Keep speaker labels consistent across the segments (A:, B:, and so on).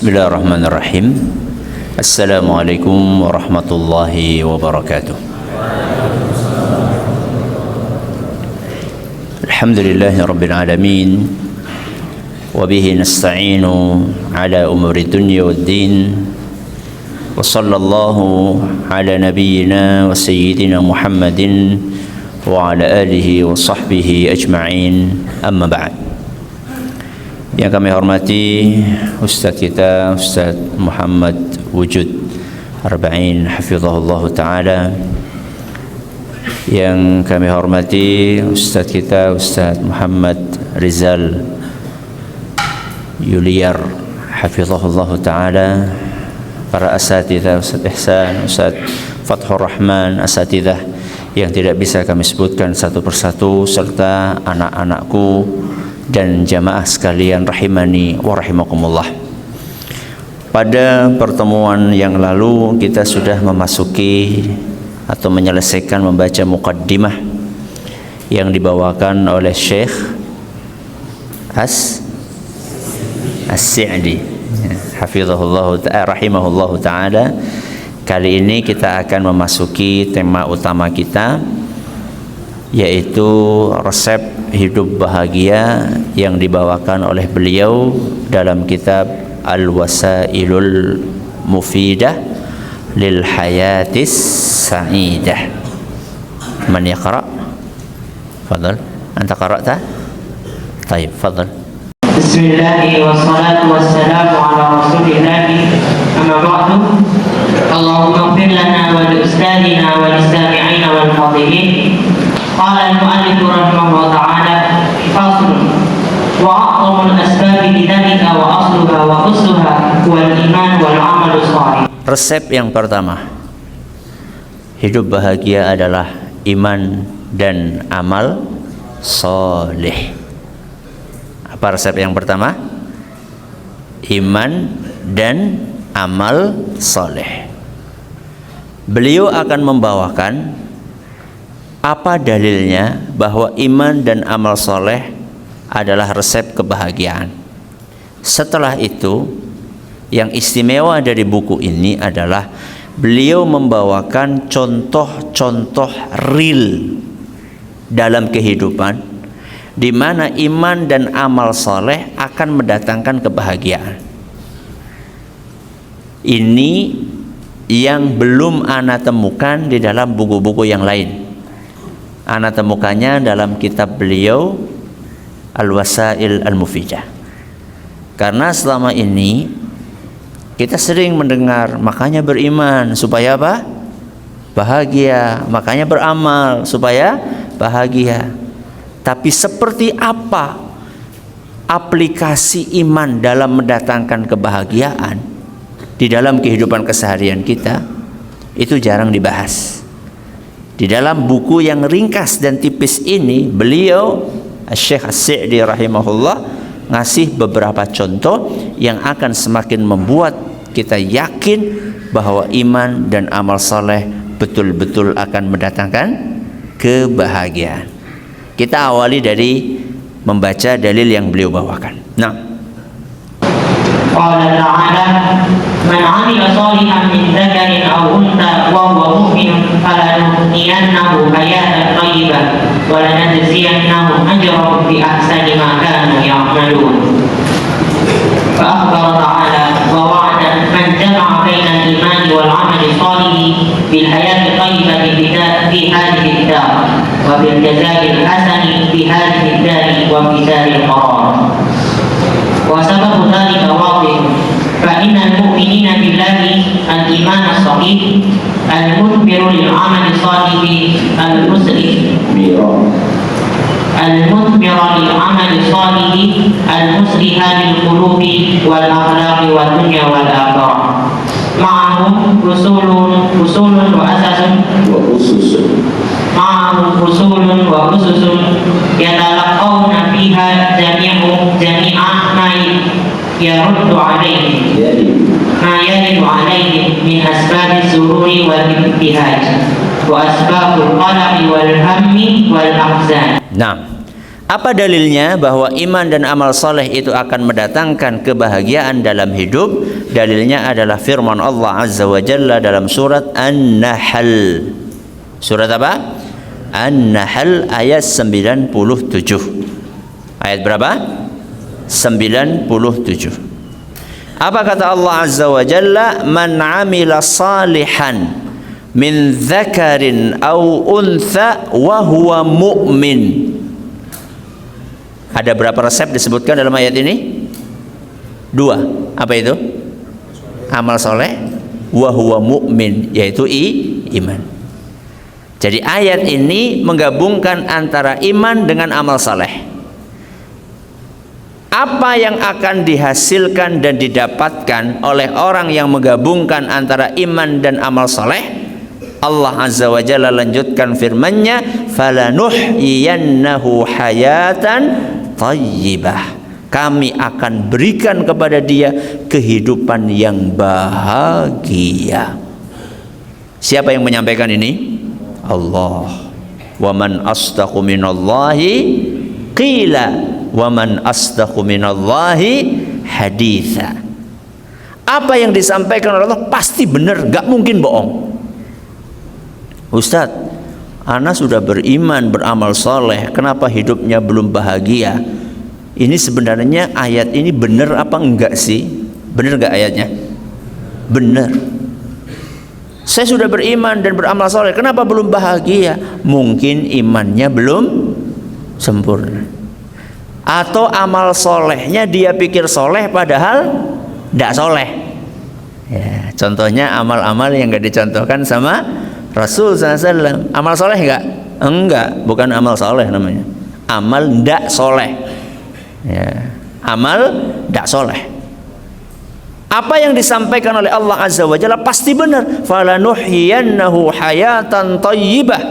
A: Bismillahirrahmanirrahim. Assalamualaikum warahmatullahi wabarakatuh. Alhamdulillahi rabbil alamin. Wa bihi nasta'inu ala umuri dunya waddin. Wa sallallahu ala nabiyyina wa sayyidina Muhammadin wa ala alihi wa sahbihi ajma'in. Amma ba'd. Yang kami hormati Ustaz kita, Ustaz Muhammad Wujud Arba'in Hafizahullah Ta'ala. Yang kami hormati Ustaz kita, Ustaz Muhammad Rizal Yuliar Hafizahullah Ta'ala. Para asatidzah, Ustaz Ihsan, Ustaz Fathur Rahman, asatidzah yang tidak bisa kami sebutkan satu persatu, serta anak-anakku dan jamaah sekalian rahimani wa rahimakumullah. Pada pertemuan yang lalu kita sudah memasuki atau menyelesaikan membaca muqaddimah yang dibawakan oleh Syekh As-Sa'di hafizahullah ta'ala rahimahullah ta'ala. Kali ini kita akan memasuki tema utama kita, yaitu resep hidup bahagia yang dibawakan oleh beliau dalam kitab Al-Wasailul Mufidah lil Hayatis Sa'idah. Man yaqra? Fadal. Anta qara'ta? Taib, fadal.
B: Bismillah wassalatu wassalamu ala rasulillah. Amma ba'du. Allahumma ighfir lana wa li ustadina wa li sami'ina wal fadilin. Qala al-mu'allif rahimahullah ta'ala, faslun wa a'zamul asbab lidzalika wa asluha wa usluha wal iman wal amal shalih.
A: Resep yang pertama, hidup bahagia adalah iman dan amal soleh. Apa resep yang pertama? Iman dan amal soleh. Beliau akan membawakan apa dalilnya bahwa iman dan amal soleh adalah resep kebahagiaan. Setelah itu, yang istimewa dari buku ini adalah beliau membawakan contoh-contoh real dalam kehidupan di mana iman dan amal soleh akan mendatangkan kebahagiaan. Ini yang belum ana temukan di dalam buku-buku yang lain. Ana temukannya dalam kitab beliau Al-Wasail Al-Mufidah. Karena selama ini kita sering mendengar, makanya beriman supaya apa? Bahagia. Makanya beramal supaya bahagia. Tapi seperti apa aplikasi iman dalam mendatangkan kebahagiaan di dalam kehidupan keseharian kita, itu jarang dibahas. Di dalam buku yang ringkas dan tipis ini, beliau Syekh As-Sa'di rahimahullah ngasih beberapa contoh yang akan semakin membuat kita yakin bahwa iman dan amal saleh betul-betul akan mendatangkan kebahagiaan. Kita awali dari membaca dalil yang beliau bawakan. Nah,
B: Qala ta'ala, man 'amila shalihan min dzakarin aw untha wa huwa mu'minun falanuhyiyannahu hayatan thayyibah wa lanajziyannahum ajrahum bi ahsani ma kanu ya'malun. Fa akhbara ta'ala wa wa'ada man jama'a baina al-iman wal 'amali shalih bil hayati thayyibati fi hadhihi ad-dar wa bil jazaa'i al-hasani fi hadhihi ad-dar wa fi daril qarar. Wa sababu dhalika wadih, fa innal mu'minina billahi al-iman as-sahih al-muthbiru lil 'amali salih al-musri al-muthbiru lil 'amali salih al-musriha lil qulubi wal akhlaqi wad dunya wal akhirah. Ma'ahum usulun wa asasun wa ususun. Ma'ahum usulun wa ususun yatalaqawna fiha jami'an ma yaruddu alaihim ma yaridu alaihim min asbabi sururi wal ibtihaj wa asbabul qalaqi wal hammi wal ahzan.
A: Nah, apa dalilnya bahwa iman dan amal soleh itu akan mendatangkan kebahagiaan dalam hidup? Dalilnya adalah firman Allah Azza wa Jalla dalam surat An-Nahl. Surat apa? An-Nahl ayat 97. Ayat berapa? 97. Apa kata Allah Azza wa Jalla? Man amila salihan min dzakarin aw untha wa huwa mu'min. Ada berapa resep disebutkan dalam ayat ini? 2. Apa itu? Amal soleh wa huwa mu'min, yaitu iman. Jadi ayat ini menggabungkan antara iman dengan amal soleh. Apa yang akan dihasilkan dan didapatkan oleh orang yang menggabungkan antara iman dan amal soleh? Allah Azza wa Jalla lanjutkan firman-Nya, falanuhyiyannahu hayatan thayyibah. Kami akan berikan kepada dia kehidupan yang bahagia. Siapa yang menyampaikan ini? Allah. Wa man asdaqu minallahi qila wa man asdaqu minallahi haditha. Apa yang disampaikan oleh Allah pasti benar, gak mungkin bohong. Ustadz, ana sudah beriman, beramal soleh, kenapa hidupnya belum bahagia? Ini sebenarnya ayat ini benar apa enggak sih? Benar enggak ayatnya? Benar. Saya sudah beriman dan beramal soleh, kenapa belum bahagia? Mungkin imannya belum sempurna, atau amal solehnya dia pikir soleh padahal enggak soleh. Ya, contohnya amal-amal yang enggak dicontohkan sama Rasul SAW. Amal soleh enggak? Enggak, bukan amal soleh namanya. Amal enggak soleh. Ya, amal tidak soleh. Apa yang disampaikan oleh Allah Azza wa Jalla pasti benar. Falanuhyiyannahu hayatan thayyibah.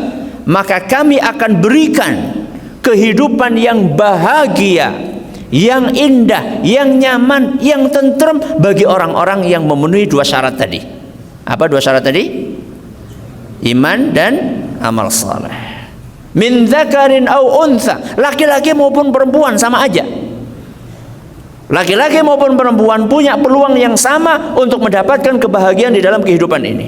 A: Maka kami akan berikan kehidupan yang bahagia, yang indah, yang nyaman, yang tenteram bagi orang-orang yang memenuhi 2 syarat tadi. Apa 2 syarat tadi? Iman dan amal saleh. Min dzakarin aw untha, laki-laki maupun perempuan sama aja. Laki-laki maupun perempuan punya peluang yang sama untuk mendapatkan kebahagiaan di dalam kehidupan ini.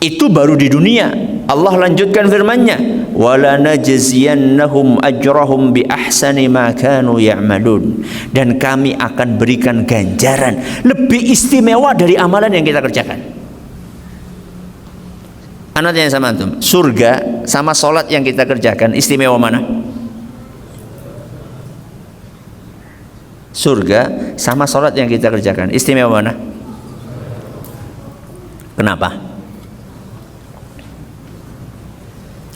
A: Itu baru di dunia. Allah lanjutkan firman-Nya, wala najziyannahum ajrahum bi ahsani ma kanu ya'malun. Dan kami akan berikan ganjaran lebih istimewa dari amalan yang kita kerjakan. Ana tanya sama antum, surga sama sholat yang kita kerjakan istimewa mana? Surga sama sholat yang kita kerjakan istimewa mana? Kenapa?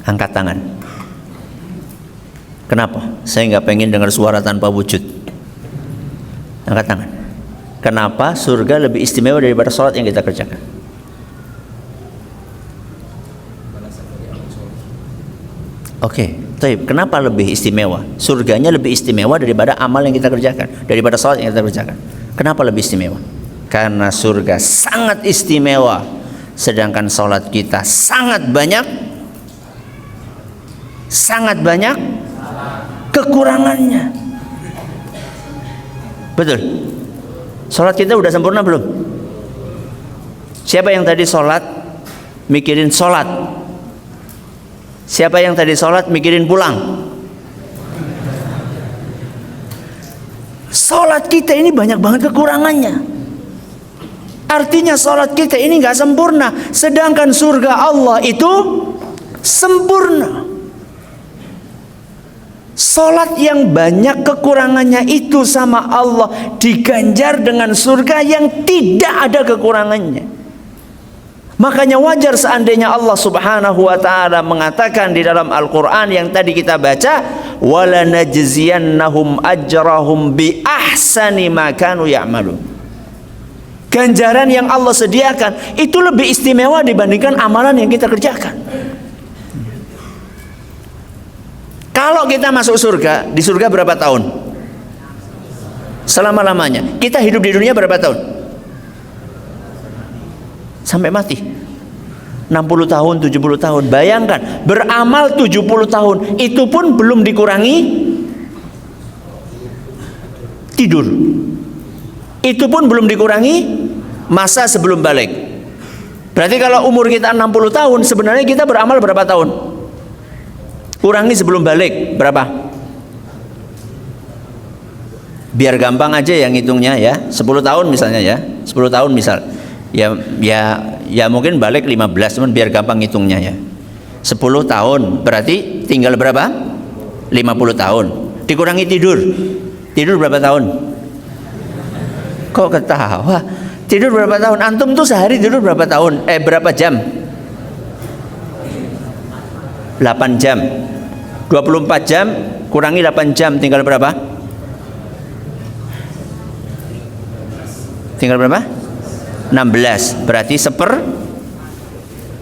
A: Angkat tangan. Kenapa? Saya nggak pengen dengar suara tanpa wujud. Angkat tangan. Kenapa surga lebih istimewa daripada sholat yang kita kerjakan? Oke, taib. Kenapa lebih istimewa? Surganya lebih istimewa daripada amal yang kita kerjakan, daripada sholat yang kita kerjakan. Kenapa lebih istimewa? Karena surga sangat istimewa, sedangkan sholat kita sangat banyak kekurangannya. Betul. Sholat kita udah sempurna belum? Siapa yang tadi sholat mikirin sholat? Siapa yang tadi sholat mikirin pulang? Sholat kita ini banyak banget kekurangannya. Artinya sholat kita ini gak sempurna, sedangkan surga Allah itu sempurna. Sholat yang banyak kekurangannya itu sama Allah diganjar dengan surga yang tidak ada kekurangannya. Makanya wajar seandainya Allah Subhanahu wa taala mengatakan di dalam Al-Qur'an yang tadi kita baca, wala najziyannahum ajrahum bi ahsani ma kanu ya'malun. Ganjaran yang Allah sediakan itu lebih istimewa dibandingkan amalan yang kita kerjakan. Kalau kita masuk surga, di surga berapa tahun? Selama-lamanya. Kita hidup di dunia berapa tahun? Sampai mati 60 tahun, 70 tahun. Bayangkan, beramal 70 tahun itu pun belum dikurangi tidur. Itu pun belum dikurangi masa sebelum balik. Berarti kalau umur kita 60 tahun, sebenarnya kita beramal berapa tahun? Kurangi sebelum balik berapa? Biar gampang aja yang hitungnya ya. 10 tahun misalnya ya. 10 tahun misal. Ya mungkin balik 15, cuman biar gampang hitungnya ya. 10 tahun berarti tinggal berapa? 50 tahun. Dikurangi tidur. Tidur berapa tahun? Kok ketawa? Tidur berapa tahun? Antum tuh sehari tidur berapa tahun? Berapa jam? 8 jam. 24 jam kurangi 8 jam tinggal berapa? Tinggal berapa? 16. Berarti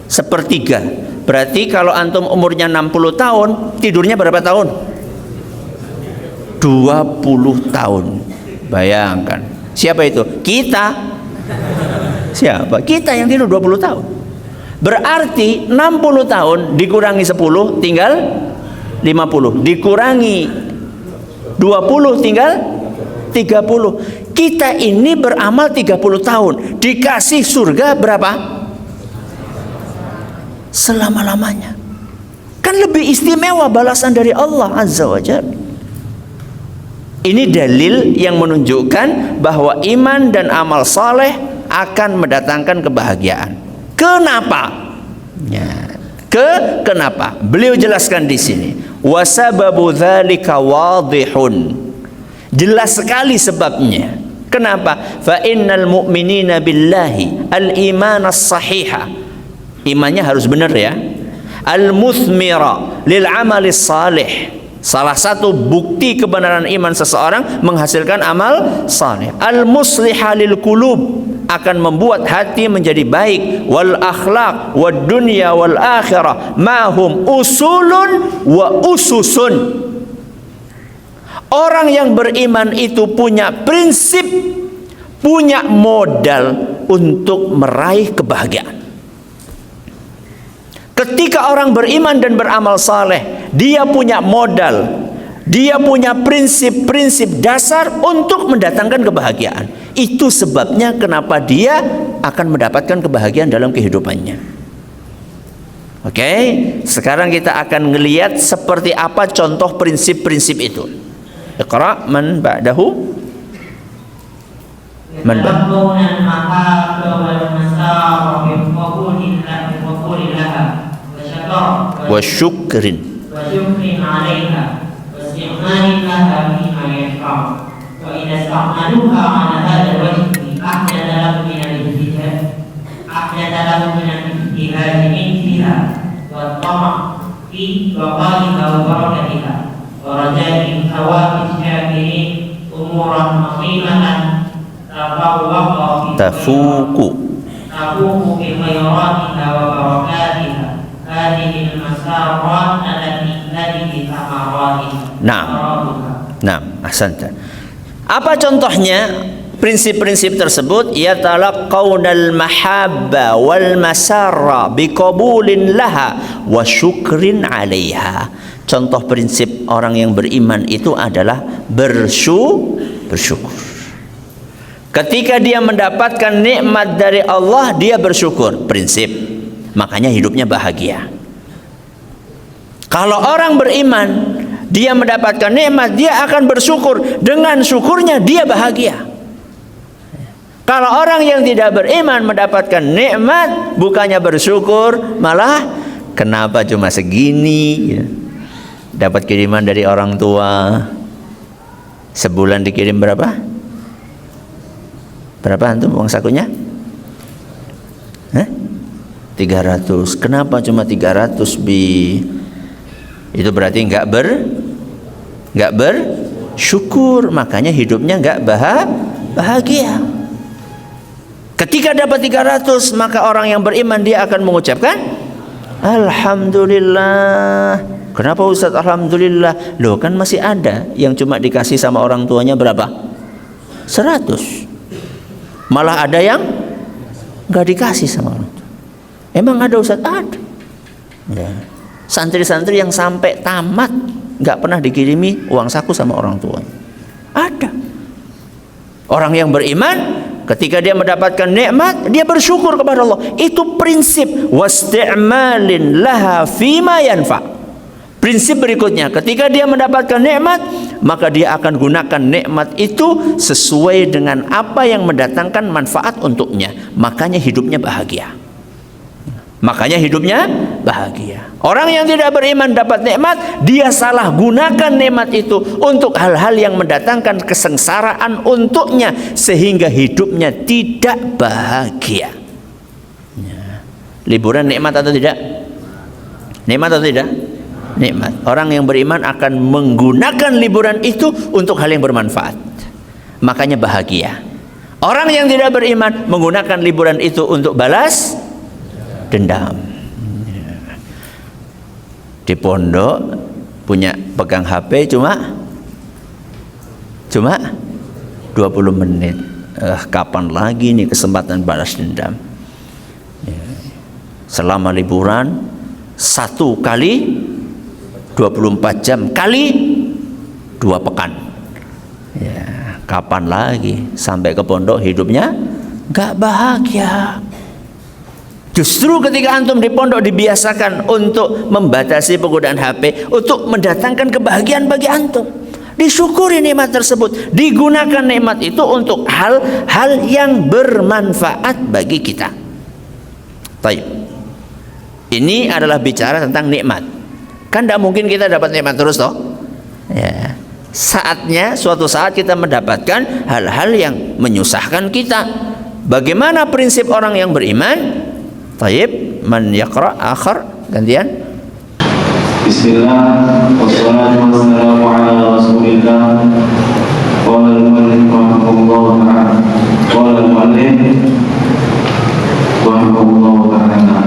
A: sepertiga. Berarti kalau antum umurnya 60 tahun, tidurnya berapa tahun? 20 tahun. Bayangkan. Siapa itu? Kita. Siapa? Kita yang tidur 20 tahun. Berarti 60 tahun dikurangi 10 tinggal 50. Dikurangi 20 tinggal 30. Kita ini beramal 30 tahun. Dikasih surga berapa? Selama-lamanya. Kan lebih istimewa balasan dari Allah Azza wa Jalla. Ini dalil yang menunjukkan bahwa iman dan amal saleh akan mendatangkan kebahagiaan. Kenapa? Ya. Kenapa? Beliau jelaskan di sini. Wasababu dzalika wadihun. Jelas sekali sebabnya. Kenapa? Fa innal mu'minina billahi al-iman as-sahiha. Imannya harus benar ya. Al-muthmira lil amali salih. Salah satu bukti kebenaran iman seseorang menghasilkan amal saleh. Al-musliha lil qulub, akan membuat hati menjadi baik. Wal akhlaq wad dunya wal akhirah mahum usulun wa ususun. Orang yang beriman itu punya prinsip, punya modal untuk meraih kebahagiaan. Ketika orang beriman dan beramal saleh, dia punya modal, dia punya prinsip-prinsip dasar untuk mendatangkan kebahagiaan. Itu sebabnya kenapa dia akan mendapatkan kebahagiaan dalam kehidupannya. Oke, sekarang kita akan melihat seperti apa contoh prinsip-prinsip itu. Iqra man ba'dahu man wa syukrin alaiha wa isti'manin laha fima yashfa' wa idza ista'maluha 'ala hadha al-wajhi ahdatha lahu min al-ijtihad min fiha wa tama' fi baqaiha wa barakatiha wa raja'i thawabi syakirin umuran 'azimatan tafuku bi khairatiha wa barakatiha. Nah, ahsanta. Apa contohnya prinsip-prinsip tersebut? Yatalaqawnal mahabba wal masarra biqabulin laha wa syukrin 'alaiha. Contoh prinsip orang yang beriman itu adalah bersyukur. Ketika dia mendapatkan nikmat dari Allah, dia bersyukur. Prinsip. Makanya hidupnya bahagia. Kalau orang beriman, dia mendapatkan nikmat, dia akan bersyukur. Dengan syukurnya dia bahagia. Kalau orang yang tidak beriman mendapatkan nikmat, bukannya bersyukur, malah kenapa cuma segini? Dapat kiriman dari orang tua, sebulan dikirim berapa? Berapa antum uang sakunya? 300. Kenapa cuma 300 bi? Itu berarti enggak bersyukur, makanya hidupnya enggak bahagia. Ketika dapat 300, maka orang yang beriman dia akan mengucapkan alhamdulillah. Kenapa Ustaz alhamdulillah? Loh, kan masih ada yang cuma dikasih sama orang tuanya berapa? 100. Malah ada yang enggak dikasih sama orang tua. Emang ada Ustaz? Ada. Ya. Santri-santri yang sampai tamat nggak pernah dikirimi uang saku sama orang tua. Ada. Orang yang beriman ketika dia mendapatkan nikmat, dia bersyukur kepada Allah. Itu prinsip wasti'malin laha fima yanfa. Prinsip berikutnya, ketika dia mendapatkan nikmat, maka dia akan gunakan nikmat itu sesuai dengan apa yang mendatangkan manfaat untuknya. Makanya hidupnya bahagia. Makanya hidupnya bahagia. Orang yang tidak beriman dapat nikmat, dia salah gunakan nikmat itu untuk hal-hal yang mendatangkan kesengsaraan untuknya, sehingga hidupnya tidak bahagia. Liburan nikmat atau tidak? Nikmat atau tidak? Nikmat. Orang yang beriman akan menggunakan liburan itu untuk hal yang bermanfaat. Makanya bahagia. Orang yang tidak beriman menggunakan liburan itu untuk balas dendam. Di pondok punya pegang HP cuma 20 menit. Kapan lagi nih kesempatan balas dendam? Selama liburan 1 kali 24 jam kali 2 pekan. Ya, kapan lagi sampai ke pondok hidupnya gak bahagia. Justru ketika antum di pondok dibiasakan untuk membatasi penggunaan HP untuk mendatangkan kebahagiaan bagi antum. Disyukuri nikmat tersebut, digunakan nikmat itu untuk hal-hal yang bermanfaat bagi kita. Baik. Ini adalah bicara tentang nikmat. Kan tidak mungkin kita dapat nikmat terus toh. Ya. Saatnya suatu saat kita mendapatkan hal-hal yang menyusahkan kita. Bagaimana prinsip orang yang beriman? Taib, man yaqra akhar, gantian.
C: Bismillah, wassalatu wassalamu ala rasulillah. Qala al-mu'allif rahimahullah ta'ala. Qala al-mu'allif rahimahullah ta'ala.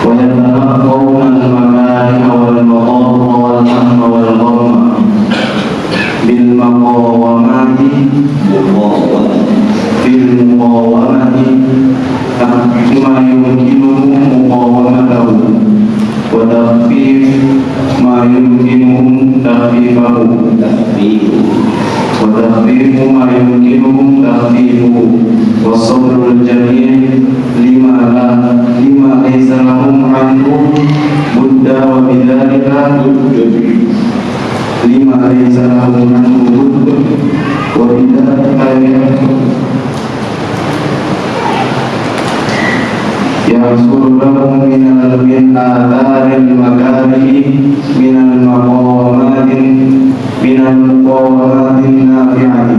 C: ويتلقون المكاره والمضار والهم والغم بالمقاومات ما يمكنهم مقاومته وتخفيف ما يمكنهم تخفيفه وتخفيف ما يمكنهم تخفيفه والصبر الجميل لما ليس لهم عنه بد وبذلك لما ليس لهم عنه بد وبذلك يحصل لهم من آثار المكاره من المقاومات النافعة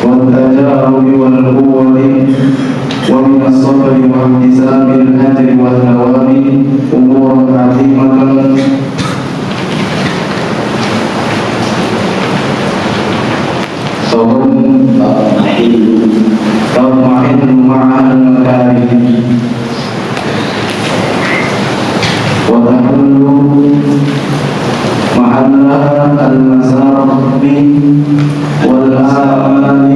C: والتجارب والقوة ومن الصبر واحتساب الأجر والثواب أمور عظيمة تطمئن معها المكاره وتحل محلها المسار والآمال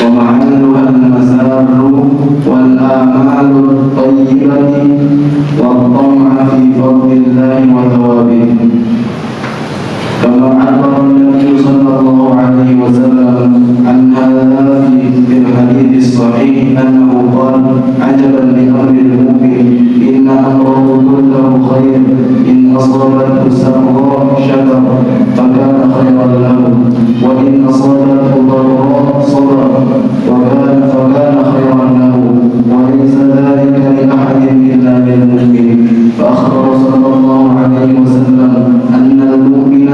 C: ومحلها المسار والآمال الطيبة والطمع في فضل الله وثوابه كما عبر النبي صلى الله عليه وسلم عن هذا في الحديث الصحيح أنه قال عجبا لأمر المؤمن إن أمره كله خير إن أصابته سراء شكر فكان خيرا له وإن أصابته ضراء صبر فكان خيرا له وليس ذلك لأحد إلا للمؤمن فأخبر صلى الله عليه وسلم أن المؤمن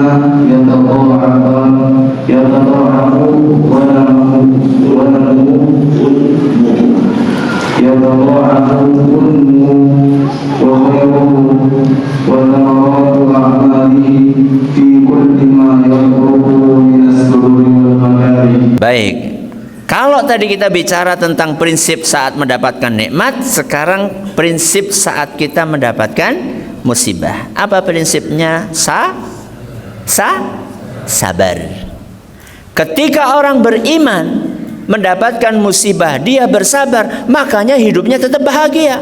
C: يتضاعف ظلمه وخيره وثمرات أعماله في كل ما يقربه من السرور والمكاره.
A: Baik. Kalau tadi kita bicara tentang prinsip saat mendapatkan nikmat, sekarang prinsip saat kita mendapatkan musibah. Apa prinsipnya? Sabar. Ketika orang beriman mendapatkan musibah, dia bersabar, makanya hidupnya tetap bahagia.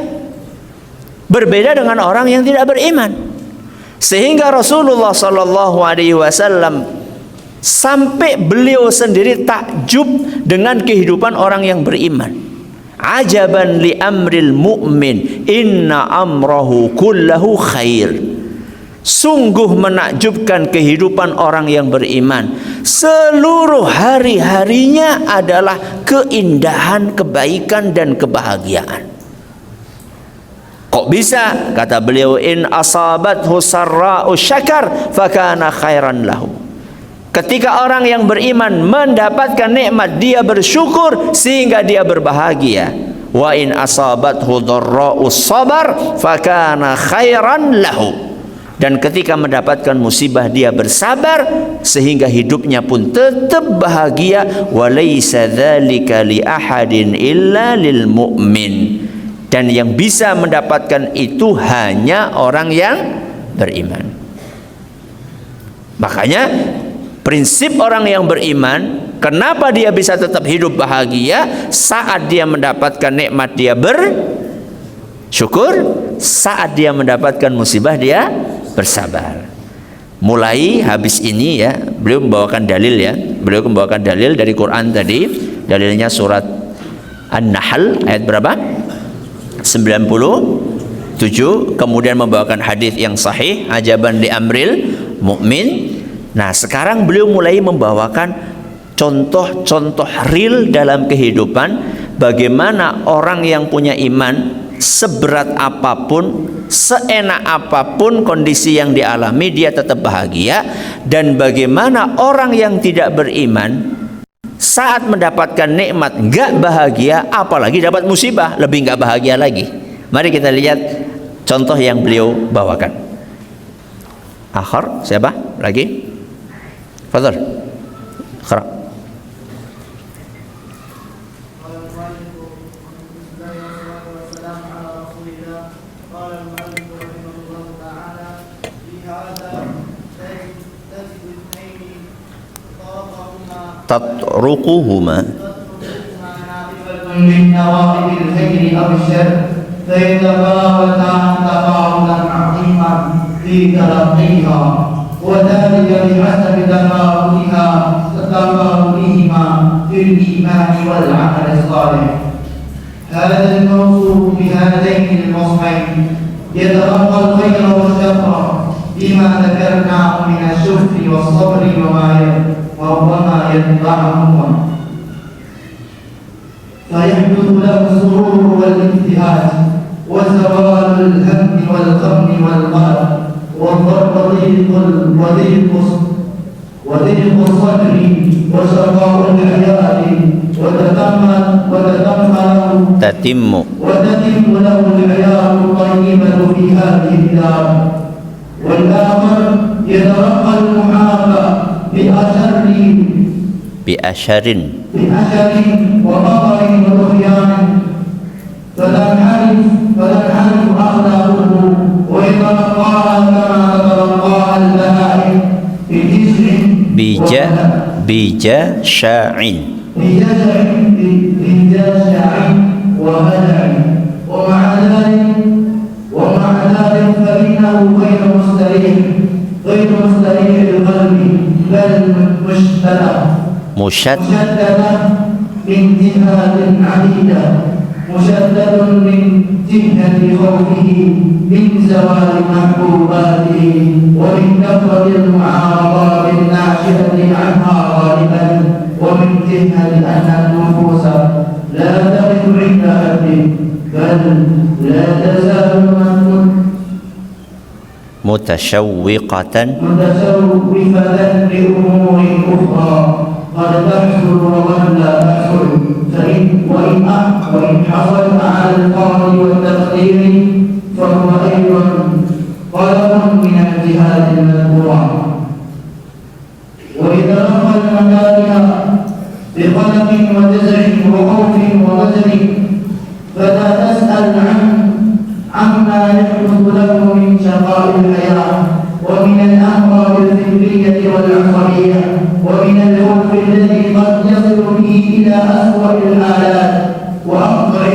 A: Berbeda dengan orang yang tidak beriman. Sehingga Rasulullah sallallahu alaihi wasallam sampai beliau sendiri takjub dengan kehidupan orang yang beriman. Ajaban li amril mu'min, inna amrahu kullahu khair. Sungguh menakjubkan kehidupan orang yang beriman. Seluruh hari-harinya adalah keindahan, kebaikan dan kebahagiaan. Kok bisa? Kata beliau, in asabathu sarra'u syakar fakana khairan lahu. Ketika orang yang beriman mendapatkan nikmat, dia bersyukur sehingga dia berbahagia. Wa in asabathu dharra'u sabar fakana khairan lahu. Dan ketika mendapatkan musibah, dia bersabar sehingga hidupnya pun tetap bahagia. Walaysa dzalika li ahadin illa lil mu'min. Dan yang bisa mendapatkan itu hanya orang yang beriman. Makanya prinsip orang yang beriman, kenapa dia bisa tetap hidup bahagia? Saat dia mendapatkan nikmat dia bersyukur, saat dia mendapatkan musibah dia bersabar. Mulai habis ini ya, beliau membawakan dalil ya. Beliau membawakan dalil dari Quran tadi. Dalilnya surat An-Nahl ayat berapa? 97. Kemudian membawakan hadis yang sahih, ajaban li amril mukmin. Nah, sekarang beliau mulai membawakan contoh-contoh real dalam kehidupan, bagaimana orang yang punya iman seberat apapun, seenak apapun kondisi yang dialami, dia tetap bahagia. Dan bagaimana orang yang tidak beriman saat mendapatkan nikmat nggak bahagia, apalagi dapat musibah lebih nggak bahagia lagi. Mari kita lihat contoh yang beliau bawakan. Akhir siapa lagi? Fadhil. Qara. tatruquhuma
C: من نواقض الخير أو الشر فيتفاوتان تفاوتا عظيما في تلقيها وذلك بحسب تفاوتهما في الإيمان والعمل الصالح. هذا الموصوف بهذين الوصفين يتلقى الخير والشر بما ذكرناه من الشكر والصبر وما يتبعهما، فيحدث له السرور والاجتهاد وزوال الهم والغم والقلق وضيق الصدر وشقاء الحياة
A: تتم
C: له الحياة الطيبة في هذه الدار. والآخر يترقى المحابة
A: بأشر
C: ومطر وطغيان فلنحرف أخلاقه ويتلقاها كما تتلقاها البهائم
A: بجشع
C: وهدع. ومع ذلك فإنه غير مستريح القلب بل مشتتة من جهات عديدة، مشتت من جهة خوفه من زوال محبوباته ومن كثرة المعارضات الناشئة عنها غالبا، ومن جهة أن النفوس لا تقف عند حد بل لا تزال
A: متشوقة
C: لأمور أخرى قد تحصل وقد لا تحصل، وإن حصل على القول والتقدير فهو أيضا قلق من الجهات المذكورة. وإذا رفع المكاره بقلق وجزع وخوف ووجل فلا تسأل عما يحدث له من شقاء الحياة ومن الأمراض الفكرية والعصبية ومن الخوف الذي قد يصل به إلى أسوأ الحالات وأقطع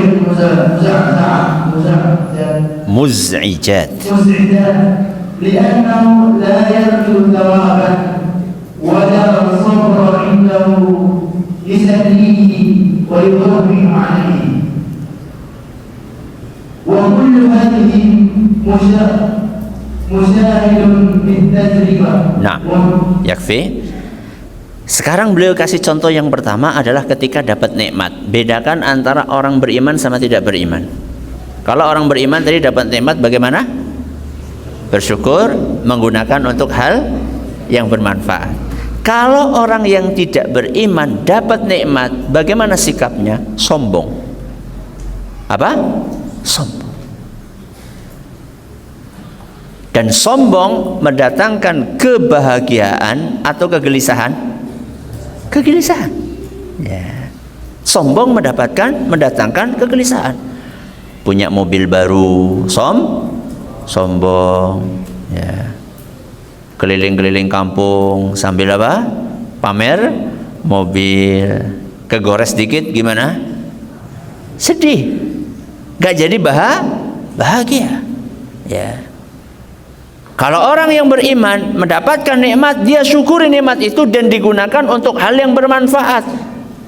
C: المزعجات لأنه لا يرجو ثوابا ولا صبر عنده لسبيله ويهون عليه. وكل هذه مشاهد بالتجربة.
A: Nah, yakfi. Sekarang beliau kasih contoh yang pertama adalah ketika dapat nikmat. Bedakan antara orang beriman sama tidak beriman. Kalau orang beriman tadi dapat nikmat bagaimana? Bersyukur, menggunakan untuk hal yang bermanfaat. Kalau orang yang tidak beriman dapat nikmat, bagaimana sikapnya? Sombong. Apa? Sombong. Dan sombong mendatangkan kebahagiaan atau kegelisahan? Kegelisahan. Ya. Sombong mendatangkan kegelisahan. Punya mobil baru, sombong. Ya. Keliling-keliling kampung sambil apa? Pamer mobil. Kegores dikit gimana? Sedih. Gak jadi bahagia. Ya. Kalau orang yang beriman mendapatkan nikmat, dia syukuri nikmat itu dan digunakan untuk hal yang bermanfaat.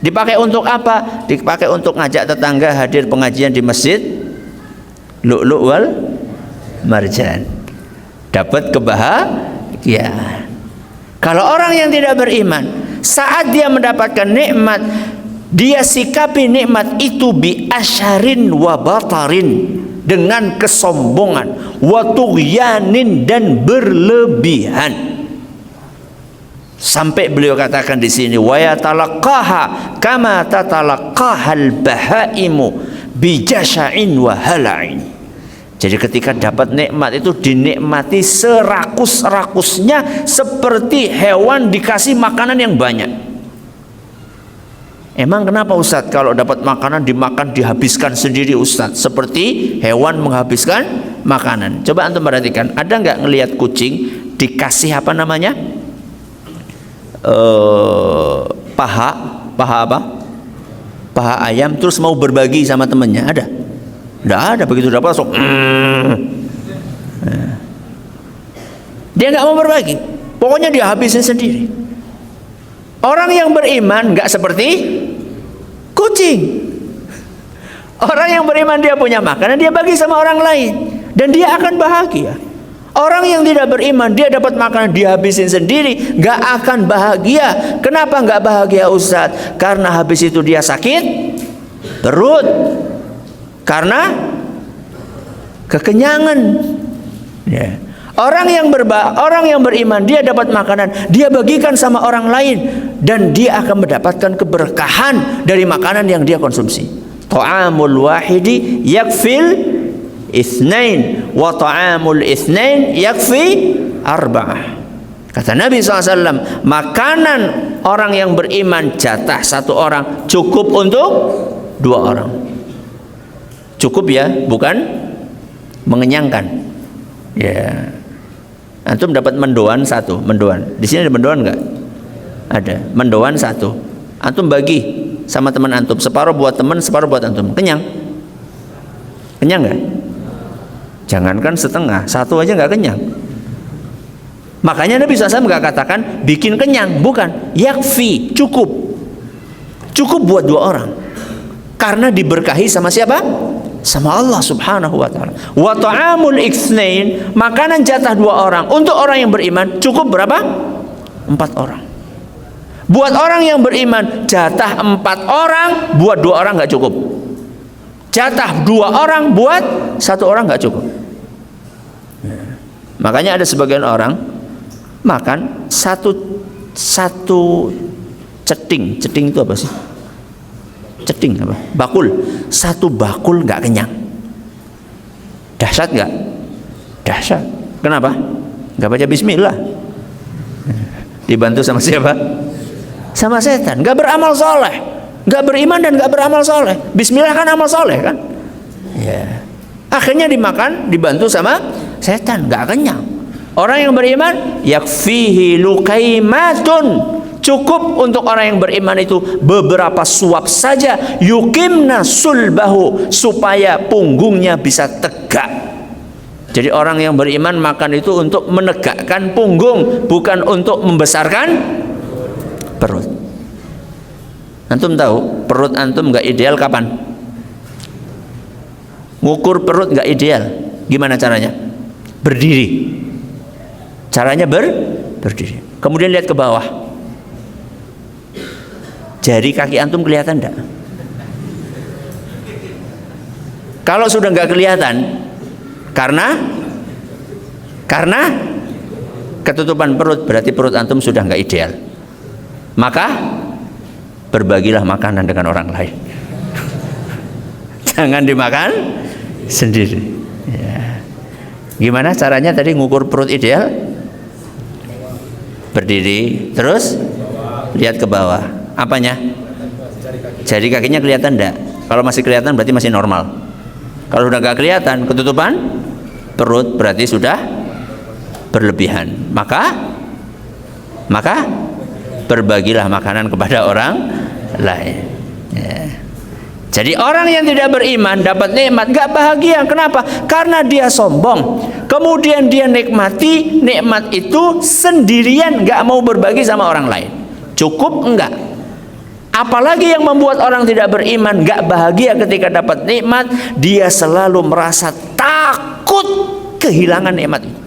A: Dipakai untuk apa? Dipakai untuk ngajak tetangga hadir pengajian di masjid Lu'lu' wal Marjan. Dapat kebahagiaan. Kalau orang yang tidak beriman, saat dia mendapatkan nikmat, dia sikapi nikmat itu bi asyarin wa batarin, dengan kesombongan, wa tughyanin, dan berlebihan. Sampai beliau katakan di sini, wa yatalaqaha kama tatalaqahal bahaimu bi jasya'in wa hala'in. Jadi ketika dapat nikmat itu dinikmati serakus-rakusnya, seperti hewan dikasih makanan yang banyak. Emang kenapa Ustadz kalau dapat makanan dimakan dihabiskan sendiri Ustadz? Seperti hewan menghabiskan makanan. Coba antum perhatikan, ada nggak ngelihat kucing dikasih apa namanya? Paha apa? Paha ayam terus mau berbagi sama temennya, ada? Nggak ada, begitu dapat langsung. Dia nggak mau berbagi, pokoknya dia habisin sendiri. Orang yang beriman nggak seperti kucing. Orang yang beriman dia punya makanan, dia bagi sama orang lain dan dia akan bahagia. Orang yang tidak beriman, dia dapat makanan dihabisin sendiri, nggak akan bahagia. Kenapa nggak bahagia Ustadz? Karena habis itu dia sakit perut, karena kekenyangan. Ya. Orang yang beriman, dia dapat makanan, dia bagikan sama orang lain, dan dia akan mendapatkan keberkahan dari makanan yang dia konsumsi. Ta'amul wahidi yakfil itsnain, wa ta'amul itsnain yakfi arba'ah. Kata Nabi SAW, makanan orang yang beriman jatah satu orang cukup untuk dua orang. Cukup ya, bukan mengenyangkan. Ya. Antum dapat mendoan satu, mendoan. Di sini ada mendoan nggak? Ada. Mendoan satu. Antum bagi sama teman antum, separuh buat teman, separuh buat antum. Kenyang? Kenyang nggak? Jangankan setengah, satu aja nggak kenyang. Makanya Nabi SAW nggak katakan bikin kenyang, bukan. Yakfi, cukup. Cukup buat dua orang. Karena diberkahi sama siapa? Sama Allah Subhanahu wa ta'ala. Wa ta'amul itsnain, makanan jatah dua orang. Untuk orang yang beriman cukup berapa? 4 orang. Buat orang yang beriman jatah 4 orang, buat 2 orang nggak cukup. Jatah 2 orang buat 1 orang nggak cukup. Makanya ada sebagian orang makan satu ceting. Ceting itu apa sih? Ceting apa? Bakul. 1 bakul nggak kenyang. Dahsyat nggak? Dahsyat. Kenapa? Nggak baca bismillah. Dibantu sama siapa? Sama setan. Nggak beramal soleh, nggak beriman dan nggak beramal soleh. Bismillah kan amal soleh kan? Ya. Akhirnya dimakan, dibantu sama setan, nggak kenyang. Orang yang beriman, yakfihi lukaimatun. Cukup untuk orang yang beriman itu beberapa suap saja, yukimna sulbahu, supaya punggungnya bisa tegak. Jadi orang yang beriman makan itu untuk menegakkan punggung, bukan untuk membesarkan perut. Antum tahu perut antum nggak ideal kapan? Ngukur perut nggak ideal, gimana caranya? Berdiri. Caranya berdiri. Kemudian lihat ke bawah. Jari kaki antum kelihatan enggak? Kalau sudah nggak kelihatan, karena ketutupan perut, berarti perut antum sudah nggak ideal. Maka berbagilah makanan dengan orang lain. Jangan dimakan sendiri. Ya. Gimana caranya tadi ngukur perut ideal? Berdiri, terus lihat ke bawah. Apanya? Jari kakinya kelihatan enggak? Kalau masih kelihatan berarti masih normal. Kalau sudah nggak kelihatan, ketutupan perut berarti sudah berlebihan. Maka berbagilah makanan kepada orang lain. Ya. Jadi orang yang tidak beriman dapat nikmat nggak bahagia. Kenapa? Karena dia sombong. Kemudian dia nikmati nikmat itu sendirian, nggak mau berbagi sama orang lain. Cukup enggak? Apalagi yang membuat orang tidak beriman nggak bahagia ketika dapat nikmat, dia selalu merasa takut kehilangan nikmat itu.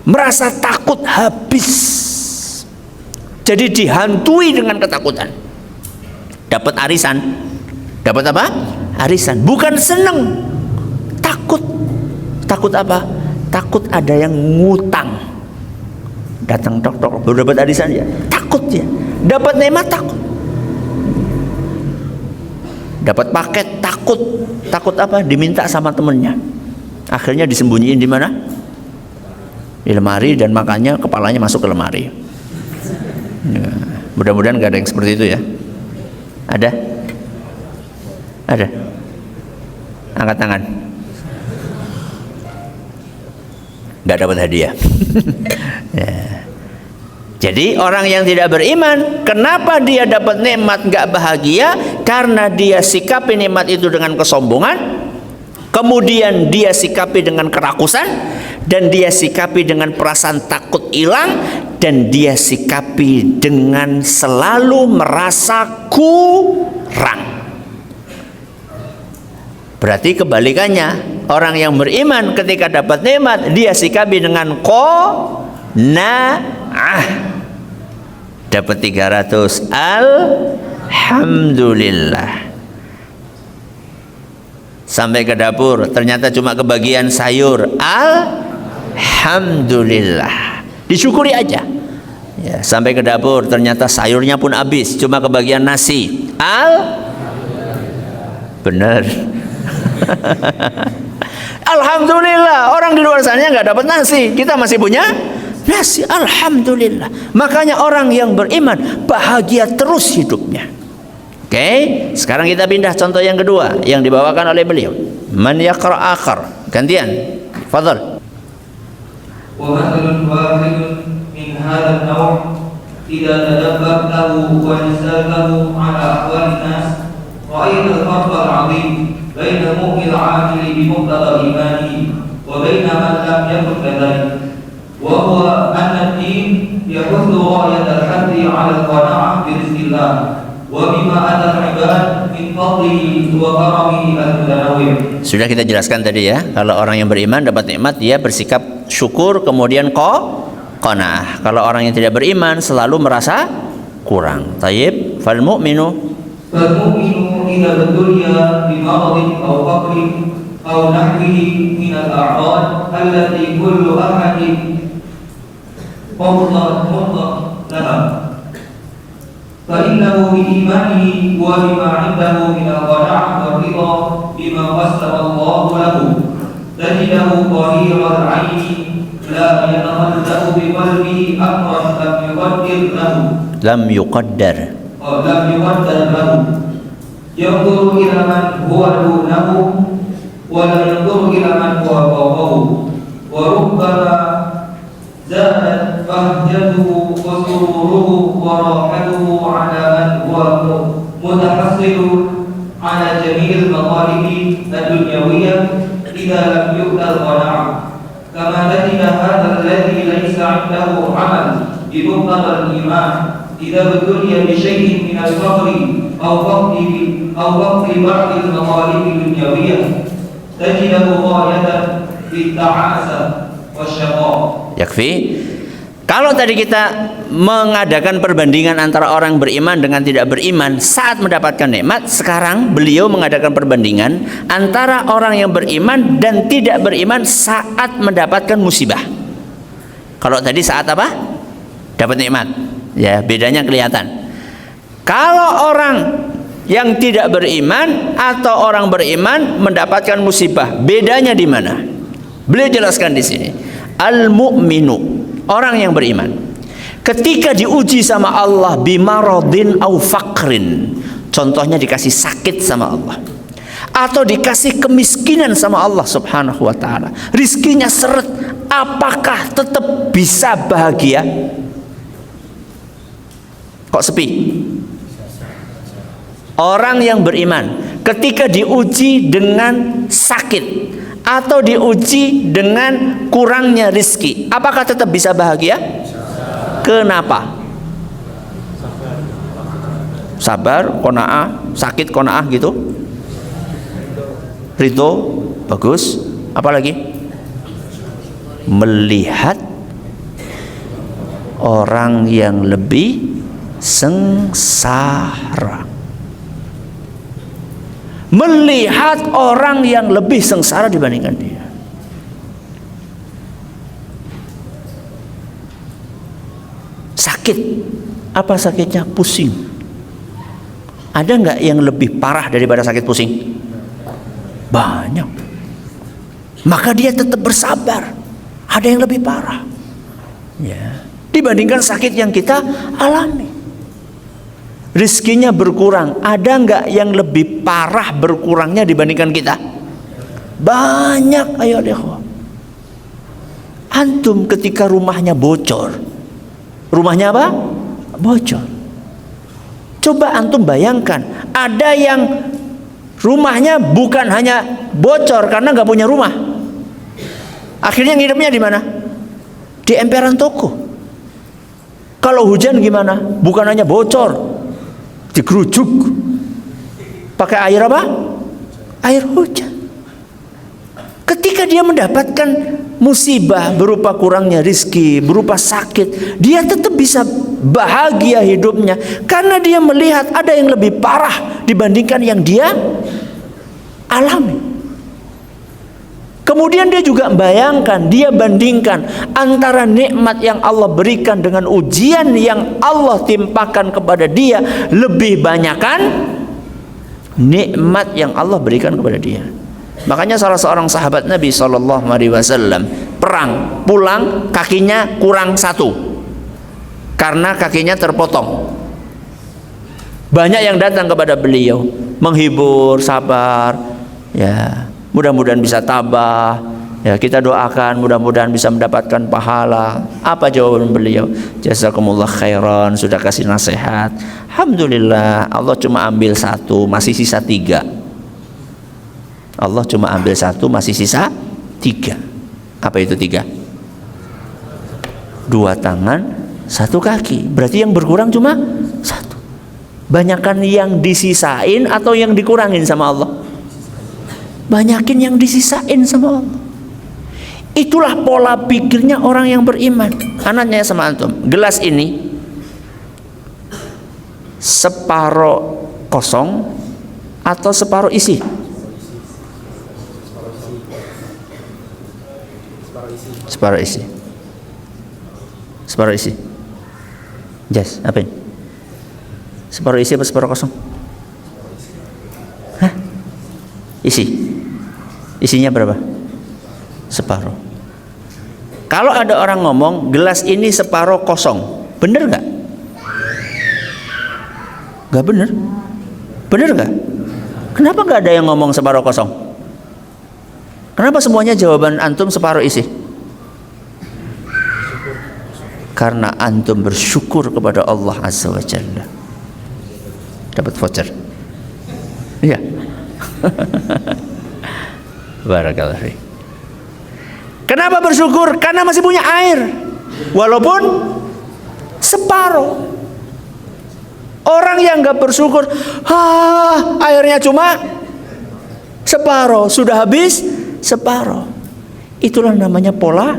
A: Merasa takut habis. Jadi dihantui dengan ketakutan. Dapat arisan. Dapat apa? Arisan. Bukan seneng. Takut. Takut apa? Takut ada yang ngutang. Datang tok-tok baru dapat arisan ya. Takut ya. Dapat nikmat takut. Dapat paket takut. Takut apa? Diminta sama temennya. Akhirnya disembunyiin di mana? Di lemari, dan makanya kepalanya masuk ke lemari. Ya. Mudah-mudahan gak ada yang seperti itu ya. Ada? Ada? Angkat tangan. Gak dapat hadiah. Ya. Jadi orang yang tidak beriman, kenapa dia dapat nikmat gak bahagia? Karena dia sikapi nikmat itu dengan kesombongan, kemudian dia sikapi dengan kerakusan, dan dia sikapi dengan perasaan takut hilang, dan dia sikapi dengan selalu merasa kurang. Berarti kebalikannya, orang yang beriman ketika dapat nikmat dia sikapi dengan qanaah. Dapat 300, alhamdulillah. Sampai ke dapur ternyata cuma kebagian sayur, alhamdulillah. Disyukuri aja. Ya, sampai ke dapur ternyata sayurnya pun habis, cuma kebagian nasi, benar. Alhamdulillah, orang di luar sana nggak dapat nasi, kita masih punya nasi, alhamdulillah. Makanya orang yang beriman bahagia terus hidupnya. Oke, sekarang kita pindah contoh yang kedua yang dibawakan oleh beliau. Man yaqra akhar. Gantian. Fadhal.
D: Wa mathalun wahidun min hadzal naw' idza tadabbartahu wa nasaltahu 'ala ahwalin nas ra'aita al-farq al-'azim baina mu'min 'amil bi muqtada imanihi wa baina man lam yakun kadhalik. Wa huwa anna ad-din yahuddu ghayat al-haddi 'ala al-qana'ah bi rizqillah wa bima atal ibad min fadlihi wa karamihi al-mutanawwi'. Sudah kita jelaskan tadi ya, kalau orang yang beriman dapat nikmat dia bersikap syukur, kemudian qanaah. Kalau orang yang tidak beriman selalu merasa kurang. Tayyib, fal mu'minu idza dunya bi maradin aw faqrin aw nahwihi min al-a'rad allati kullu ahadin mudda laha فإنه بإيمانه وبما عنده من القناعة والرضا بما قسم الله له تجده ظهير العين لا يتخلق بقلبه أمرا لم يقدر له ينظر إلى من هو دونه ولا ينظر إلى من هو فوقه وربما زادت بهجته وسروره وراحته على من هو متحصل على جميع المطالب الدنيوية إذا لم يؤتى القناعة كما تجد هذا الذي ليس عنده عمل بمقتضى الإيمان إذا ابتلي بشيء من الفقر أو فقد بعض المطالب الدنيوية تجده غاية في التعاسة والشقاء.
A: Yakfi. Kalau tadi kita mengadakan perbandingan antara orang beriman dengan tidak beriman saat mendapatkan nikmat, sekarang beliau mengadakan perbandingan antara orang yang beriman dan tidak beriman saat mendapatkan musibah. Kalau tadi saat apa? Dapat nikmat. Ya, bedanya kelihatan. Kalau orang yang tidak beriman atau orang beriman mendapatkan musibah, bedanya di mana? Beliau jelaskan di sini. Al-mu'minu, orang yang beriman, ketika diuji sama Allah bimaradin au faqrin, contohnya dikasih sakit sama Allah atau dikasih kemiskinan sama Allah subhanahu wa ta'ala, rizkinya seret, apakah tetap bisa bahagia? Kok sepi? Orang yang beriman ketika diuji dengan sakit atau diuji dengan kurangnya rizki, apakah tetap bisa bahagia? Kenapa? Sabar, qanaah, sakit qanaah gitu. Ridho, bagus. Apalagi? Melihat orang yang lebih sengsara. Melihat orang yang lebih sengsara dibandingkan dia. Sakit, apa sakitnya? Pusing. Ada nggak yang lebih parah daripada sakit pusing? Banyak. Maka dia tetap bersabar. Ada yang lebih parah, ya, dibandingkan sakit yang kita alami. Rizkinya berkurang, ada nggak yang lebih parah berkurangnya dibandingkan kita? Banyak. Ayo ikhwah, antum ketika rumahnya bocor, rumahnya apa? Bocor. Coba antum bayangkan, ada yang rumahnya bukan hanya bocor karena nggak punya rumah, akhirnya ngidupnya di mana? Di emperan toko. Kalau hujan gimana? Bukan hanya bocor, digerujuk pakai air apa? Air hujan. Ketika dia mendapatkan musibah berupa kurangnya rizki, berupa sakit, dia tetap bisa bahagia hidupnya karena dia melihat ada yang lebih parah dibandingkan yang dia alami. Kemudian dia juga bayangkan, dia bandingkan antara nikmat yang Allah berikan dengan ujian yang Allah timpakan kepada dia, lebih banyakkan nikmat yang Allah berikan kepada dia. Makanya salah seorang sahabat Nabi SAW perang, pulang kakinya kurang satu karena kakinya terpotong. Banyak yang datang kepada beliau menghibur, sabar, ya, mudah-mudahan bisa tabah, ya, kita doakan mudah-mudahan bisa mendapatkan pahala. Apa jawaban beliau? Jazakumullah khairan, sudah kasih nasihat. Alhamdulillah, Allah cuma ambil satu, masih sisa tiga. Allah cuma ambil satu, masih sisa tiga. Apa itu tiga? Dua tangan, satu kaki. Berarti yang berkurang cuma satu. Banyakan yang disisain atau yang dikurangin sama Allah? Banyakin yang disisain sama Allah. Itulah pola pikirnya orang yang beriman. Anaknya sama antum, gelas ini separuh kosong atau separuh isi? Separuh isi. Separuh isi. Jas, apa ini? Separuh isi apa separuh kosong? Hah? Isi. Isinya berapa? Separuh. Kalau ada orang ngomong gelas ini separuh kosong, bener nggak? Nggak bener. Bener nggak? Kenapa nggak ada yang ngomong separuh kosong? Kenapa semuanya jawaban antum separuh isi? Karena antum bersyukur kepada Allah Azza wa Jalla. Dapat voucher. Iya. Barakallahu fiik. Kenapa bersyukur? Karena masih punya air, walaupun separuh. Orang yang nggak bersyukur, airnya cuma separuh, sudah habis separuh. Itulah namanya pola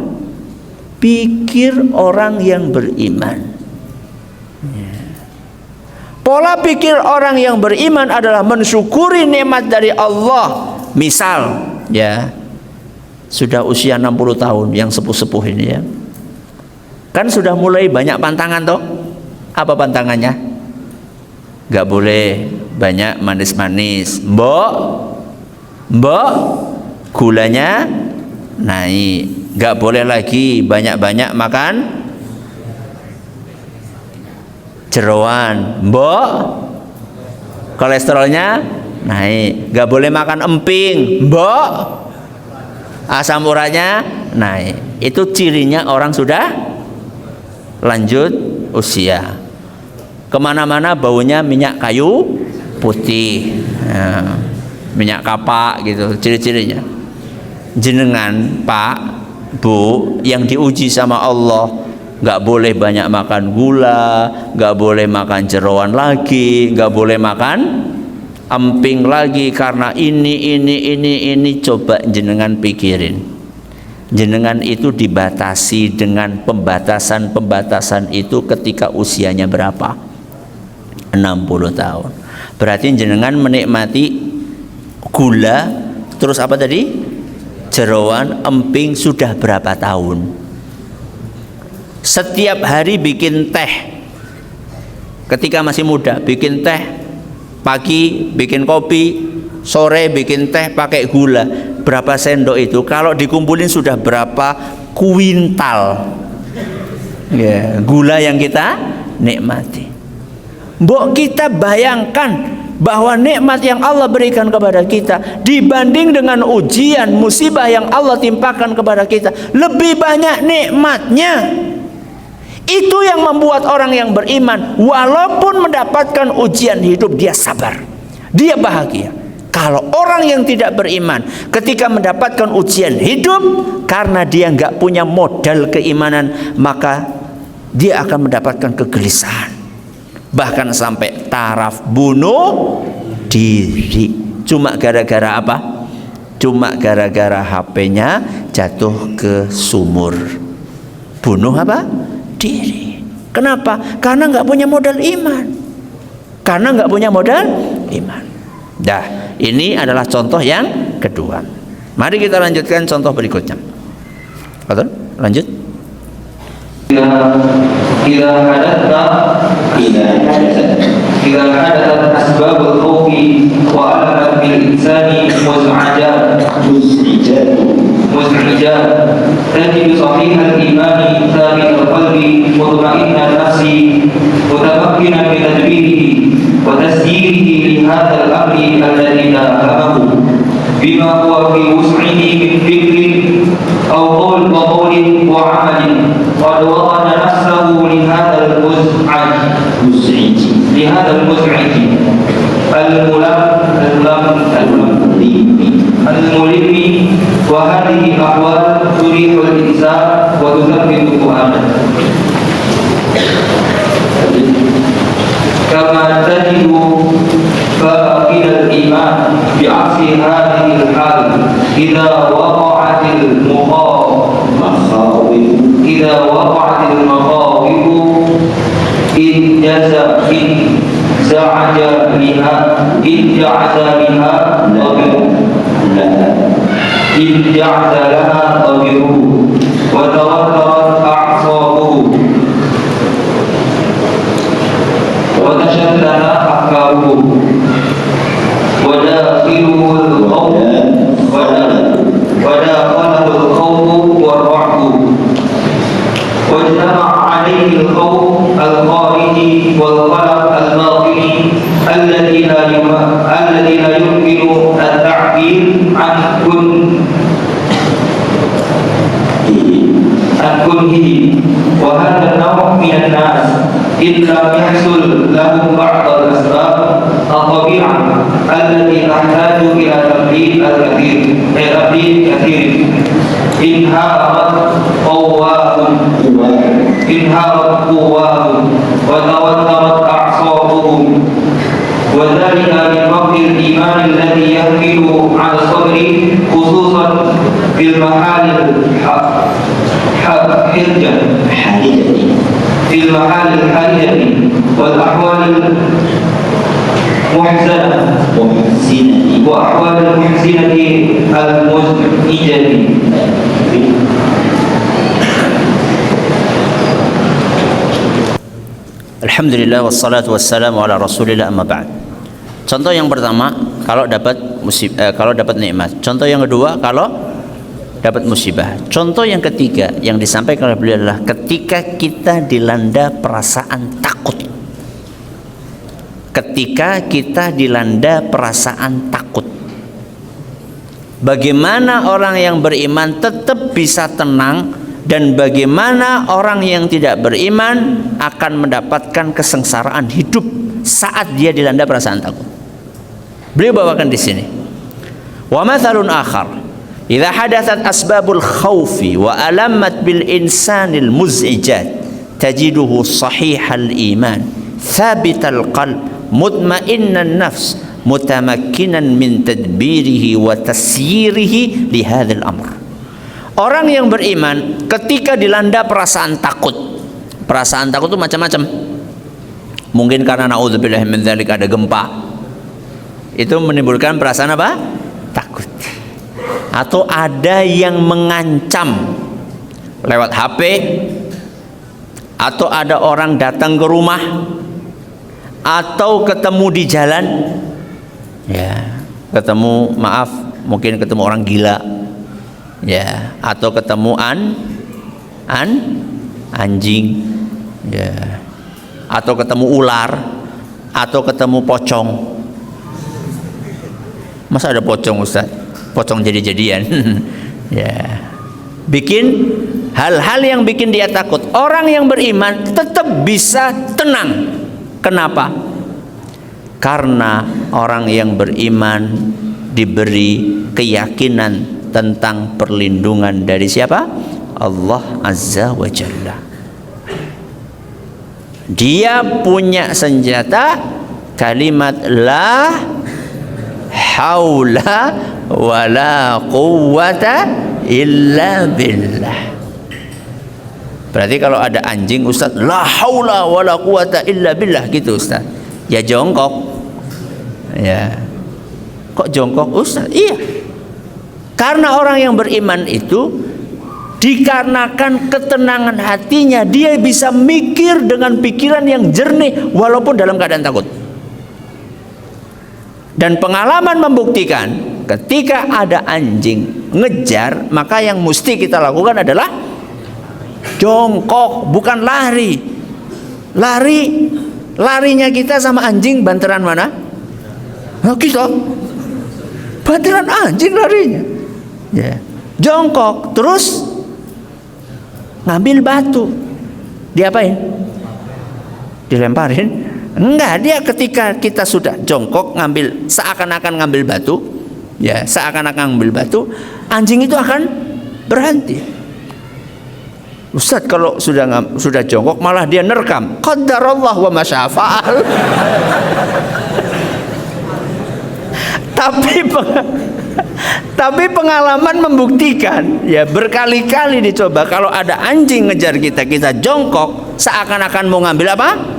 A: pikir orang yang beriman. Pola pikir orang yang beriman adalah mensyukuri nikmat dari Allah. Misal, ya, sudah usia 60 tahun yang sepuh-sepuh ini ya. Kan sudah mulai banyak pantangan toh. Apa pantangannya? Gak boleh banyak manis-manis. Mbok, gulanya naik. Gak boleh lagi banyak-banyak makan jeroan. Mbok, kolesterolnya naik. Gak boleh makan emping. Mbok, asam uratnya naik. Itu cirinya orang sudah lanjut usia. Kemana-mana baunya minyak kayu putih, ya, minyak kapak gitu ciri-cirinya. Jenengan Pak, Bu, yang diuji sama Allah, nggak boleh banyak makan gula, nggak boleh makan jeroan lagi, nggak boleh makan emping lagi, karena ini coba jenengan pikirin. Jenengan itu dibatasi dengan pembatasan itu ketika usianya berapa? 60 tahun. Berarti jenengan menikmati gula, terus apa tadi? Jeroan, emping sudah berapa tahun? Setiap hari bikin teh. Ketika masih muda bikin teh, pagi bikin kopi, sore bikin teh pakai gula. Berapa sendok itu? Kalau dikumpulin sudah berapa kuintal ya, gula yang kita nikmati. Mbok kita bayangkan bahwa nikmat yang Allah berikan kepada kita dibanding dengan ujian musibah yang Allah timpakan kepada kita, lebih banyak nikmatnya. Itu yang membuat orang yang beriman walaupun mendapatkan ujian hidup dia sabar, dia bahagia. Kalau orang yang tidak beriman ketika mendapatkan ujian hidup, karena dia nggak punya modal keimanan, maka dia akan mendapatkan kegelisahan, bahkan sampai taraf bunuh diri. Cuma gara-gara apa? Cuma gara-gara HP-nya jatuh ke sumur. Bunuh apa? Diri. Kenapa? Karena nggak punya modal iman. Karena nggak punya modal iman. Dah, ini adalah contoh yang kedua. Mari kita lanjutkan contoh berikutnya. Betul? Lanjut.
D: إذا حدثت أسباب الخوف وألفت بالإنسان مزعجات تجد صحيح الإيمان ثابت القلب مطمئن النفس متمكنا من تدبيره وتسييره لهذا الأمر الذي تفهمه بما هو في وسعه من فكر أو قول وعمل قد وطن نفسه لهذا المزعج الملم وهذه الأحوال تريح الإنسان وتثبت فؤاده كما تجد فاقد الإيمان بعكس هذه الحال إذا وقعت المخاوف انجعز لها ضميره وتوترت أعصابه وتشتت أفكاره وداخله الخوف والرعب واجتمع عليه الخوف الخارجي والقلق الباطني الذي لا يمكن التعبير عن كنهه. وهذا النوع من الناس إن لم يحصل لهم بعض الأسباب الطبيعة التي تحتاج إلى تقليد كثير انهارت قواهم وتوترت أعصابهم وذلك من فضل الإيمان الذي يحمل على الصبر خصوصا في المحال الحرجة في المحال الحرجة والأحوال المحزنة وأحوال المحزنة المزعجة.
A: Alhamdulillah wassalatu wassalamu ala Rasulillah amma ba'd. Contoh yang pertama kalau dapat kalau dapat nikmat. Contoh yang kedua kalau dapat musibah. Contoh yang ketiga yang disampaikan oleh beliau adalah ketika kita dilanda perasaan takut. Ketika kita dilanda perasaan takut. Bagaimana orang yang beriman tetap bisa tenang dan bagaimana orang yang tidak beriman akan mendapatkan kesengsaraan hidup saat dia dilanda perasaan takut. Beliau bawakan di sini. Wa mathalun akhar, idza hadathat asbabul khaufi wa alamat bil insanil muz'ijat tajiduhu sahihal iman, thabital qalb, mutma'innan nafs, mutamakkinan min tadbirihi wa tasyirihi li hadzal amr. Orang yang beriman ketika dilanda perasaan takut. Perasaan takut itu macam-macam. Mungkin karena naudzubillah min dzalik ada gempa. Itu menimbulkan perasaan apa? Takut. Atau ada yang mengancam lewat HP, atau ada orang datang ke rumah, atau ketemu di jalan, ya, ketemu, maaf, mungkin ketemu orang gila, ya, atau ketemu anjing, ya, atau ketemu ular, atau ketemu pocong. Masa ada pocong, Ustaz? Pocong jadi-jadian. Ya, bikin hal-hal yang bikin dia takut. Orang yang beriman tetap bisa tenang. Kenapa? Karena orang yang beriman diberi keyakinan tentang perlindungan dari siapa? Allah Azza wa Jalla. Dia punya senjata kalimat la haula wala quwwata illa billah. Berarti kalau ada anjing, Ustaz, la haula wala quwwata illa billah gitu, Ustaz. Ya jongkok. Ya. Kok jongkok, Ustaz? Iya. Karena orang yang beriman itu dikarenakan ketenangan hatinya, dia bisa mikir dengan pikiran yang jernih walaupun dalam keadaan takut. Dan pengalaman membuktikan ketika ada anjing ngejar, maka yang mesti kita lakukan adalah jongkok, bukan lari. Larinya kita sama anjing banteran mana? Nah, kita banteran anjing larinya. Ya. Jongkok, terus ngambil batu. Diapain? Dilemparin? Enggak, dia ketika kita sudah jongkok ngambil, seakan-akan ngambil batu, ya, seakan-akan ngambil batu, anjing itu akan berhenti. Ustaz, kalau sudah jongkok malah dia nerekam. Qadarullah wa ma syaa fa'al. Tapi pengalaman membuktikan, ya, berkali-kali dicoba, kalau ada anjing ngejar kita, kita jongkok seakan-akan mau ngambil apa?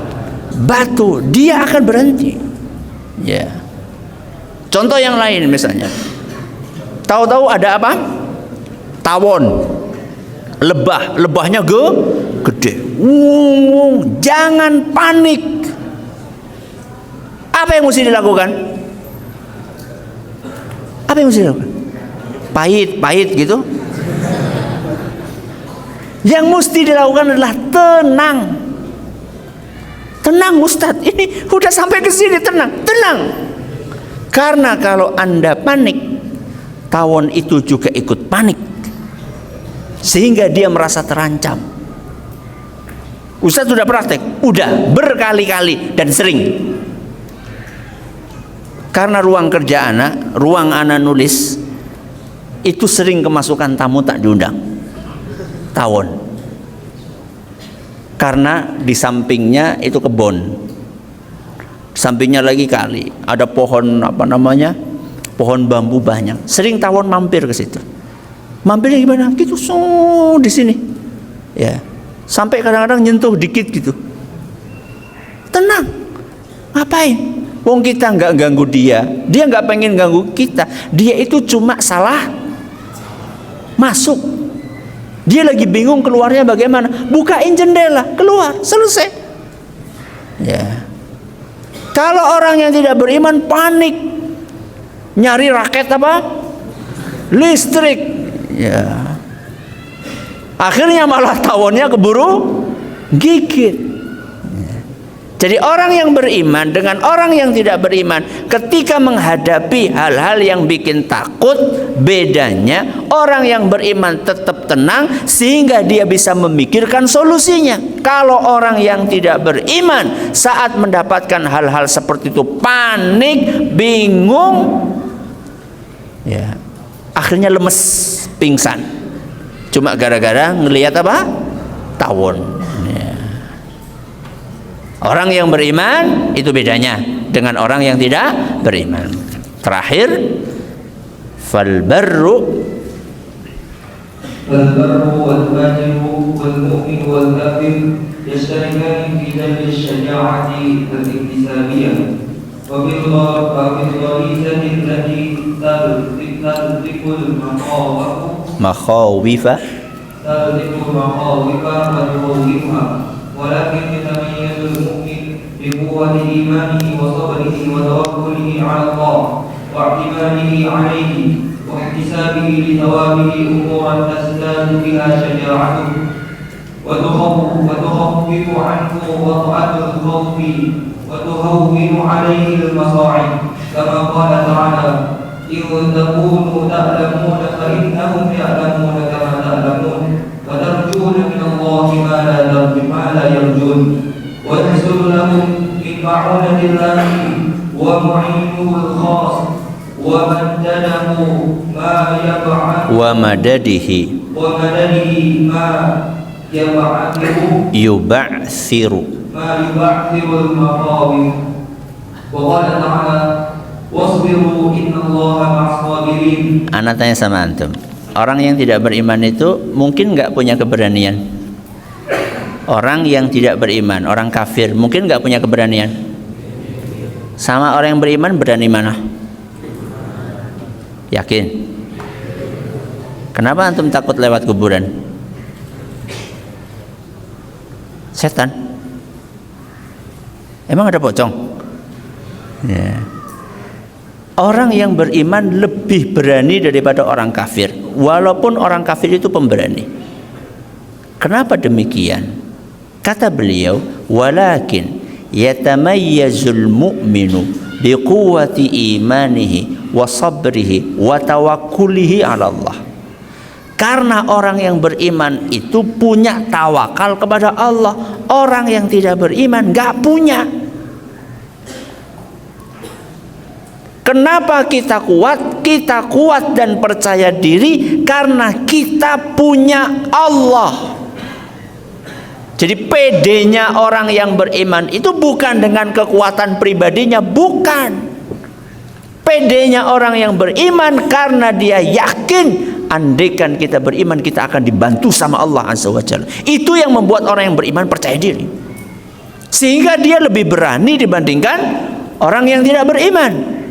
A: Batu, dia akan berhenti. Ya. Contoh yang lain misalnya. Tahu-tahu ada apa? Tawon. Lebahnya gede. Jangan panik. Apa yang mesti dilakukan? Apa yang mesti dilakukan? Pahit gitu. Yang mesti dilakukan adalah tenang. Tenang, Ustadz, ini udah sampai ke sini, tenang. Karena kalau Anda panik, tawon itu juga ikut panik, sehingga dia merasa terancam. Ustadz sudah praktek, udah berkali-kali dan sering. Karena ruang kerja anak, ruang anak nulis, itu sering kemasukan tamu tak diundang. Tawon. Karena di sampingnya itu kebun. Sampingnya lagi kali, ada pohon pohon bambu banyak. Sering tawon mampir ke situ. Mampirnya gimana? Gitu di sini. Ya. Sampai kadang-kadang nyentuh dikit gitu. Tenang. Ngapain? Wong kita nggak ganggu dia nggak pengen ganggu kita. Dia itu cuma salah masuk. Dia lagi bingung keluarnya bagaimana. Bukain jendela, keluar, selesai. Ya. Kalau orang yang tidak beriman panik, nyari raket listrik. Ya. Akhirnya malah tawonnya keburu gigit. Jadi orang yang beriman dengan orang yang tidak beriman ketika menghadapi hal-hal yang bikin takut, bedanya orang yang beriman tetap tenang sehingga dia bisa memikirkan solusinya. Kalau orang yang tidak beriman saat mendapatkan hal-hal seperti itu panik, bingung, ya, akhirnya lemes, pingsan. Cuma gara-gara ngelihat tawon. Orang yang beriman itu bedanya dengan orang yang tidak beriman. Terakhir, fal barru
D: wal fajiru wal mu'min wal kafir yashtarikani fi dhalil syaja'ati wal iktisabiyah wa bil gharizati allati tadrikul
A: makhawifa
D: ولكن يتميز المؤمن بقوة إيمانه وصبره وتوكله على الله واعتماده عليه واحتسابه لثوابه أمورا تزداد بها شجاعته وتخفف عنه وطأة الخوف وتهون عليه المصاعب كما قال تعالى إن تكونوا تعلمون فإنهم يعلمون كما تعلمون وترجون من الله ما لا يرجون ويحصل لهم من معونة الله ومعينه الخاص ومدده ما يبعث
A: ومدده
D: ما
A: يبعثر
D: المخاوف وقال تعالى واصبروا إن الله مع الصابرين.
A: Ana tanya sama antum, orang yang tidak beriman itu mungkin nggak punya keberanian. Orang yang tidak beriman, orang kafir, mungkin nggak punya keberanian. Sama orang yang beriman berani mana? Yakin? Kenapa antum takut lewat kuburan? Setan? Emang ada pocong? Ya. Orang yang beriman lebih berani daripada orang kafir, walaupun orang kafir itu pemberani. Kenapa demikian? Kata beliau, walakin yatamayyazul mu'minu biquwwati imanihi wa sabrihi wa tawakkulihi 'ala Allah. Karena orang yang beriman itu punya tawakal kepada Allah. Orang yang tidak beriman enggak punya. Kenapa kita kuat? Kita kuat dan percaya diri karena kita punya Allah. Jadi pedenya orang yang beriman itu bukan dengan kekuatan pribadinya, bukan. Pedenya orang yang beriman karena dia yakin andaikan kita beriman kita akan dibantu sama Allah Azza wa Jalla. Itu yang membuat orang yang beriman percaya diri. Sehingga dia lebih berani dibandingkan orang yang tidak beriman.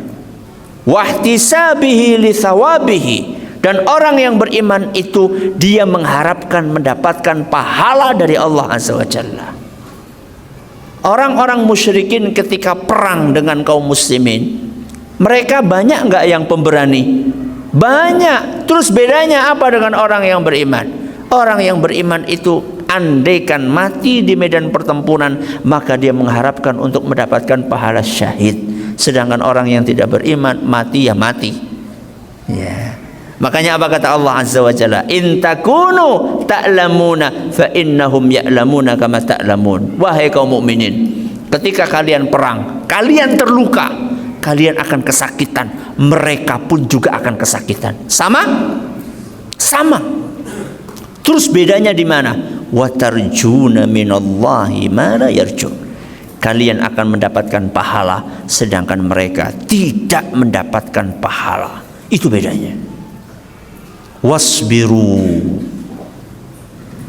A: Wahtisabihi li thawabihi. Dan orang yang beriman itu dia mengharapkan mendapatkan pahala dari Allah Azza wa Jalla. Orang-orang musyrikin ketika perang dengan kaum muslimin, mereka banyak enggak yang pemberani? Banyak. Terus bedanya apa dengan orang yang beriman? Orang yang beriman itu andaikan mati di medan pertempuran, maka dia mengharapkan untuk mendapatkan pahala syahid. Sedangkan orang yang tidak beriman mati ya mati. Ya. Makanya apa kata Allah Azza wa Jalla? In takunu ta'lamuna fa innahum ya'lamuna kama ta'lamun. Wahai kaum mukminin, ketika kalian perang, kalian terluka, kalian akan kesakitan, mereka pun juga akan kesakitan. Sama? Sama. Terus bedanya di mana? Wa tarjuna minallahi ma la yarjun. Kalian akan mendapatkan pahala sedangkan mereka tidak mendapatkan pahala. Itu bedanya. Wasbiru.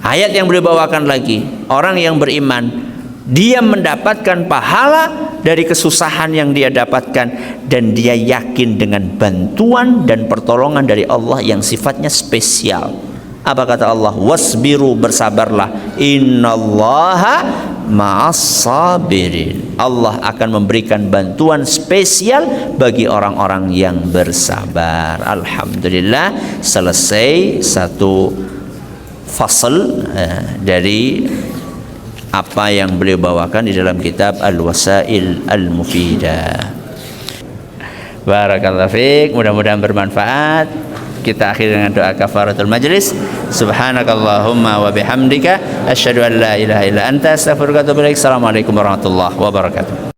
A: Ayat yang beliau bawakan lagi, orang yang beriman dia mendapatkan pahala dari kesusahan yang dia dapatkan dan dia yakin dengan bantuan dan pertolongan dari Allah yang sifatnya spesial. Apa kata Allah? Wasbiru, bersabarlah. Innallaha ma'as sabirin. Allah akan memberikan bantuan spesial bagi orang-orang yang bersabar. Alhamdulillah, selesai satu fasal dari apa yang beliau bawakan di dalam kitab Al-Wasail Al-Mufidah. Barakallahu fiik, mudah-mudahan bermanfaat. Kita akhiri dengan doa kafaratul majlis. Subhanakallahumma wa bihamdika asyhadu an la ilaha illa anta astaghfiruka wa atubu ilaik. Assalamualaikum warahmatullahi wabarakatuh.